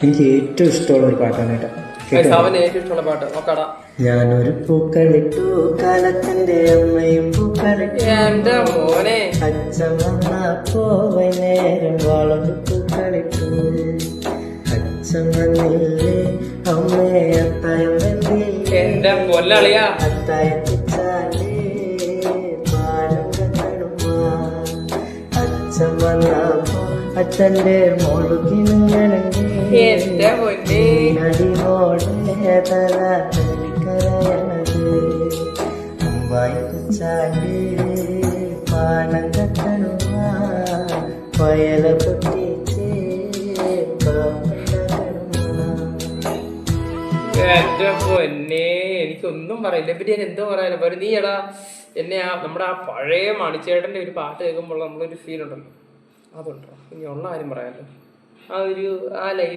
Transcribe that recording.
എനിക്ക് ഏറ്റവും ഇഷ്ടമുള്ള ഒരു പാട്ടാണ് കേട്ടോ. ഏറ്റവും ഇഷ്ടമുള്ള പാട്ട് നോക്കടാ. ഞാനൊരു പൂക്കളിട്ടു കാലത്തിന്റെ അമ്മയും പൂക്കളിട്ടു എന്റെ മോനെ അച്ഛൻ വന്നപ്പോ വൈകുന്നേരം വളർന്നു പൂക്കളിട്ടു അച്ഛൻ വന്നില്ലേ അമ്മയെ അത്തായം വെന്തി എന്റെ കൊല്ലളിയാ അത്തായത്തിച്ചാലേ പാലം കത്തണുമാ അച്ഛൻ വന്നപ്പോ അച്ഛന്റെ മോളുകിണങ്ങണങ്ങി എന്റെ പൊന്നെ നടിമോടെ തല തല്ലിക്കരയണത് വായിച്ചാലേ പാലം കത്തണുമാ വയല പൊട്ടിച്ചേ എന്റെ പൊന്നെ എനിക്കൊന്നും പറയില്ല. പിന്നെ ഞാൻ എന്തോ പറയാനോ പറയും. നീ എടാ എന്നെ നമ്മുടെ ആ പഴയ മണിച്ചേട്ടന്റെ ഒരു പാട്ട് കേൾക്കുമ്പോൾ നമ്മളൊരു ഫീൽ ഉണ്ടല്ലോ, അതുണ്ടോ ഇനി ഉള്ള കാര്യം പറയാമല്ലോ. ആ ലൈൻ